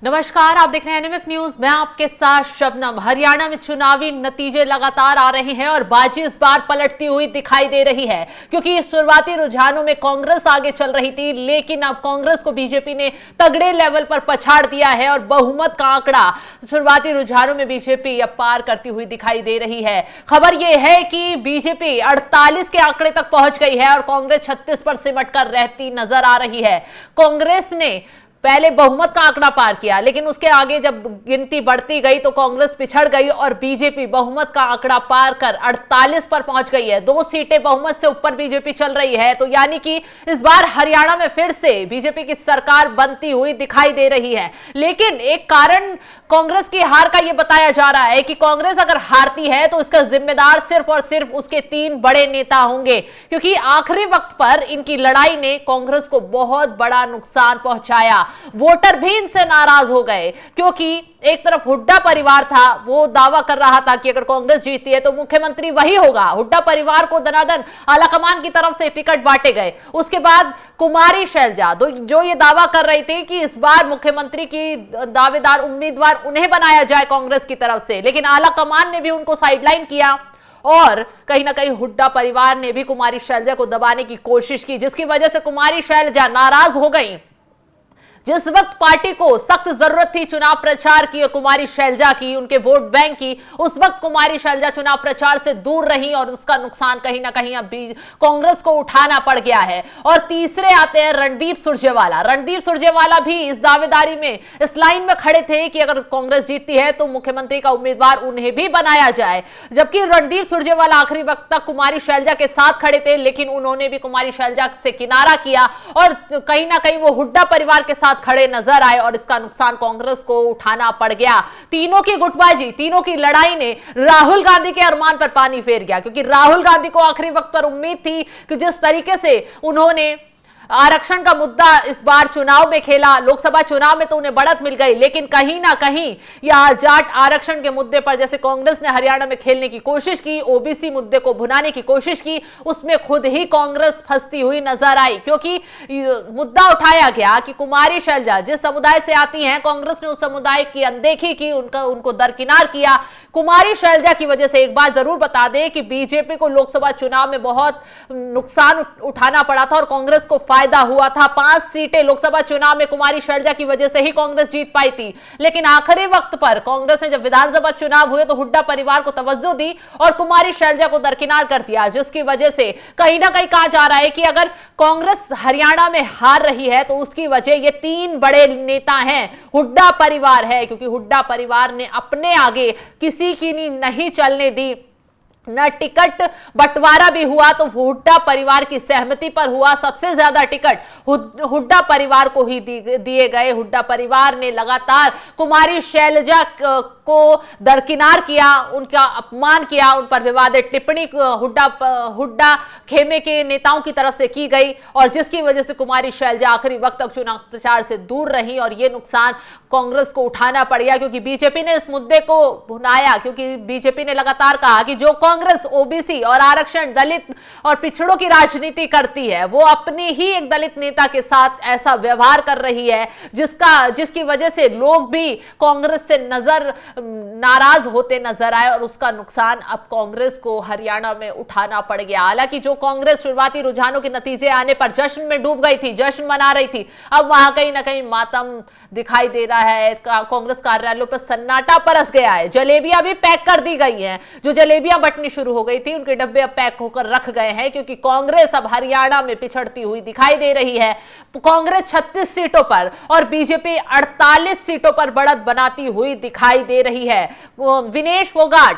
नमस्कार, आप देख रहे हैं एनएमएफ न्यूज। मैं आपके साथ शबनम। हरियाणा में चुनावी नतीजे लगातार आ रहे हैं और बाजी इस बार पलटती हुई दिखाई दे रही है, क्योंकि शुरुआती रुझानों में कांग्रेस आगे चल रही थी, लेकिन अब कांग्रेस को बीजेपी ने तगड़े लेवल पर पछाड़ दिया है और बहुमत का आंकड़ा शुरुआती रुझानों में बीजेपी अब पार करती हुई दिखाई दे रही है। खबर यह है कि बीजेपी 48 के आंकड़े तक पहुंच गई है और कांग्रेस 36 पर सिमट कर रहती नजर आ रही है। कांग्रेस ने पहले बहुमत का आंकड़ा पार किया, लेकिन उसके आगे जब गिनती बढ़ती गई तो कांग्रेस पिछड़ गई और बीजेपी बहुमत का आंकड़ा पार कर 48 पर पहुंच गई है। 2 सीटें बहुमत से ऊपर बीजेपी चल रही है, तो यानी कि इस बार हरियाणा में फिर से बीजेपी की सरकार बनती हुई दिखाई दे रही है। लेकिन एक कारण कांग्रेस की हार का यह बताया जा रहा है कि कांग्रेस अगर हारती है तो इसका जिम्मेदार सिर्फ और सिर्फ उसके 3 बड़े नेता होंगे, क्योंकि आखिरी वक्त पर इनकी लड़ाई ने कांग्रेस को बहुत बड़ा नुकसान पहुंचाया। वोटर भी इनसे नाराज हो गए, क्योंकि एक तरफ हुड्डा परिवार था, वो दावा कर रहा था कि अगर कांग्रेस जीतती है तो मुख्यमंत्री वही होगा। हुड्डा परिवार को दनादन आलाकमान की तरफ से टिकट बांटे गए। उसके बाद कुमारी शैलजा जो ये दावा कर रही थी कि इस बार मुख्यमंत्री की दावेदार उम्मीदवार उन्हें बनाया जाए कांग्रेस की तरफ से, लेकिन आलाकमान ने भी उनको साइडलाइन किया और कहीं ना कहीं हुड्डा परिवार ने भी कुमारी शैलजा को दबाने की कोशिश की, जिसकी वजह से कुमारी शैलजा नाराज हो गई। जिस वक्त पार्टी को सख्त जरूरत थी चुनाव प्रचार की और कुमारी शैलजा की, उनके वोट बैंक की, उस वक्त कुमारी शैलजा चुनाव प्रचार से दूर रही और उसका नुकसान कहीं ना कहीं अब कांग्रेस को उठाना पड़ गया है। और तीसरे आते हैं रणदीप सुरजेवाला। रणदीप सुरजेवाला भी इस दावेदारी में, इस लाइन में खड़े थे कि अगर कांग्रेस जीतती है तो मुख्यमंत्री का उम्मीदवार उन्हें भी बनाया जाए। जबकि रणदीप सुरजेवाला आखिरी वक्त तक कुमारी शैलजा के साथ खड़े थे, लेकिन उन्होंने भी कुमारी शैलजा से किनारा किया और कहीं ना कहीं वो हुड्डा परिवार के साथ खड़े नजर आए और इसका नुकसान कांग्रेस को उठाना पड़ गया। तीनों की गुटबाजी, तीनों की लड़ाई ने राहुल गांधी के अरमान पर पानी फेर गया, क्योंकि राहुल गांधी को आखिरी वक्त पर उम्मीद थी कि जिस तरीके से उन्होंने आरक्षण का मुद्दा इस बार चुनाव में खेला, लोकसभा चुनाव में तो उन्हें बढ़त मिल गई, लेकिन कहीं ना कहीं यह जाट आरक्षण के मुद्दे पर जैसे कांग्रेस ने हरियाणा में खेलने की कोशिश की, ओबीसी मुद्दे को भुनाने की कोशिश की, उसमें खुद ही कांग्रेस फंसती हुई नजर आई। क्योंकि मुद्दा उठाया गया कि कुमारी शैलजा जिस समुदाय से आती हैं, कांग्रेस ने उस समुदाय की अनदेखी की, उनको दरकिनार किया। कुमारी शैलजा की वजह से एक बात जरूर बता दें कि बीजेपी को लोकसभा चुनाव में बहुत नुकसान उठाना पड़ा था और कांग्रेस को फायदा हुआ था। 5 सीटें लोकसभा चुनाव में कुमारी शैलजा की वजह से ही कांग्रेस जीत पाई थी, लेकिन आखिरी वक्त पर कांग्रेस ने जब विधानसभा चुनाव हुए तो हुड्डा परिवार को तवज्जो दी और कुमारी शैलजा को दरकिनार कर दिया, जिसकी वजह से कहीं ना कहीं कहा जा रहा है कि अगर कांग्रेस हरियाणा में हार रही है तो उसकी वजह ये 3 बड़े नेता हैं, हुड्डा परिवार है। क्योंकि हुड्डा परिवार ने अपने आगे किसी की नहीं चलने दी, न टिकट बंटवारा भी हुआ तो हुड्डा परिवार की सहमति पर हुआ। सबसे ज्यादा टिकट हुड्डा परिवार को ही दिए गए। हुड्डा परिवार ने लगातार कुमारी शैलजा को दरकिनार किया, उनका अपमान किया, उन पर विवादित टिप्पणी हुड्डा खेमे के नेताओं की तरफ से की गई और जिसकी वजह से कुमारी शैलजा आखिरी वक्त तक चुनाव प्रचार से दूर रही और यह नुकसान कांग्रेस को उठाना पड़ गया। क्योंकि बीजेपी ने इस मुद्दे को भुनाया, क्योंकि बीजेपी ने लगातार कहा कि जो कांग्रेस ओबीसी और आरक्षण, दलित और पिछड़ों की राजनीति करती है, वो अपने ही एक दलित नेता के साथ ऐसा व्यवहार कर रही है जिसकी वजह से लोग भी कांग्रेस से नाराज होते नजर आए और उसका नुकसान अब कांग्रेस को हरियाणा में उठाना पड़ गया। हालांकि जो कांग्रेस शुरुआती रुझानों के नतीजे आने पर जश्न में डूब गई थी, जश्न मना रही थी, अब वहां कहीं ना कहीं मातम दिखाई दे रहा है। कांग्रेस कार्यालयों पर सन्नाटा बरस गया है। जलेबियां भी पैक कर दी गई हैं। जो जलेबियां बंटनी शुरू हो गई थी उनके डब्बे अब पैक होकर रख गए हैं, क्योंकि कांग्रेस अब हरियाणा में पिछड़ती हुई दिखाई दे रही है। कांग्रेस 36 सीटों पर और बीजेपी 48 सीटों पर बढ़त बनाती हुई दिखाई दे रही है। विनेश फोगाट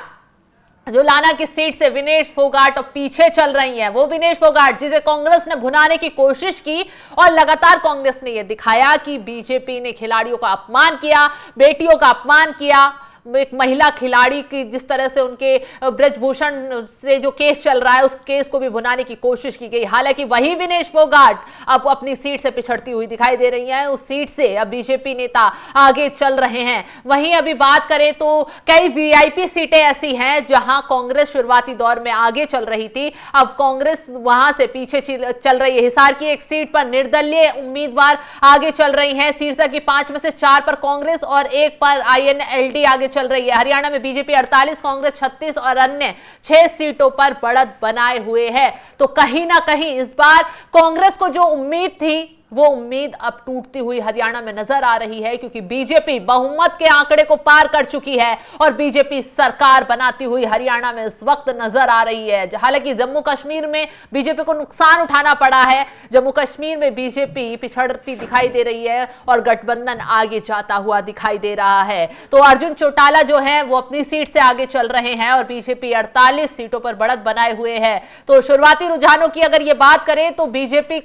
जो लाना की सीट से विनेश फोगाट पीछे चल रही हैं, वो विनेश फोगाट जिसे कांग्रेस ने भुनाने की कोशिश की और लगातार कांग्रेस ने यह दिखाया कि बीजेपी ने खिलाड़ियों का अपमान किया, बेटियों का अपमान किया, एक महिला खिलाड़ी की जिस तरह से उनके ब्रजभूषण से जो केस चल रहा है उस केस को भी भुनाने की कोशिश की गई। हालांकि वही विनेश फोगाट अब अपनी सीट से पिछड़ती हुई दिखाई दे रही है, उस सीट से अब बीजेपी नेता आगे चल रहे हैं। वहीं अभी बात करें तो कई वीआईपी सीटें ऐसी हैं जहां कांग्रेस शुरुआती दौर में आगे चल रही थी, अब कांग्रेस वहां से पीछे चल रही है। हिसार की एक सीट पर निर्दलीय उम्मीदवार आगे चल रही हैं, सिरसा की 5 में से 4 पर कांग्रेस और 1 पर आईएनएलडी आगे चल रही है। हरियाणा में बीजेपी 48, कांग्रेस 36 और अन्य 6 सीटों पर बढ़त बनाए हुए है। तो कहीं ना कहीं इस बार कांग्रेस को जो उम्मीद थी वो उम्मीद अब टूटती हुई हरियाणा में नजर आ रही है, क्योंकि बीजेपी बहुमत के आंकड़े को पार कर चुकी है और बीजेपी सरकार बनाती हुई हरियाणा में इस वक्त नजर आ रही है। हालांकि जम्मू कश्मीर में बीजेपी को नुकसान उठाना पड़ा है, जम्मू कश्मीर में बीजेपी पिछड़ती दिखाई दे रही है और गठबंधन आगे जाता हुआ दिखाई दे रहा है। तो अर्जुन चौटाला जो है वो अपनी सीट से आगे चल रहे हैं और बीजेपी 48 सीटों पर बढ़त बनाए हुए है। तो शुरुआती रुझानों की अगर ये बात करें तो बीजेपी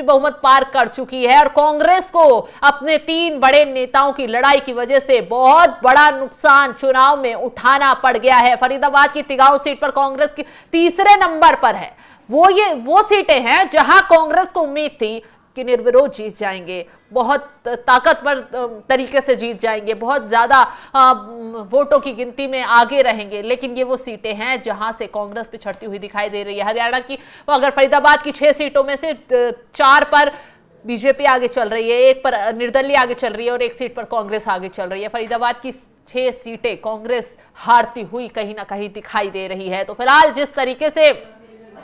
बहुमत पार कर चुकी है और कांग्रेस को अपने 3 बड़े नेताओं की लड़ाई की वजह से बहुत बड़ा नुकसान चुनाव में उठाना पड़ गया है। फरीदाबाद की तिगांव सीट पर कांग्रेस की तीसरे नंबर पर है। वो सीटें हैं जहां कांग्रेस को उम्मीद थी कि निर्विरोध जीत जाएंगे, बहुत ताकतवर तरीके से जीत जाएंगे, बहुत ज्यादा वोटों की गिनती में आगे रहेंगे, लेकिन ये वो सीटें हैं जहां से कांग्रेस पिछड़ती हुई दिखाई दे रही है। हरियाणा की अगर फरीदाबाद की 6 सीटों में से 4 पर बीजेपी आगे चल रही है, 1 पर निर्दलीय आगे चल रही है और 1 सीट पर कांग्रेस आगे चल रही है। फरीदाबाद की 6 सीटें कांग्रेस हारती हुई कहीं ना कहीं दिखाई दे रही है। तो फिलहाल जिस तरीके से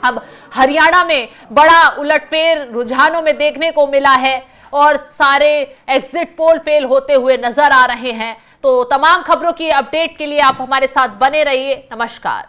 अब हरियाणा में बड़ा उलटफेर रुझानों में देखने को मिला है और सारे एग्जिट पोल फेल होते हुए नजर आ रहे हैं, तो तमाम खबरों की अपडेट के लिए आप हमारे साथ बने रहिए। नमस्कार।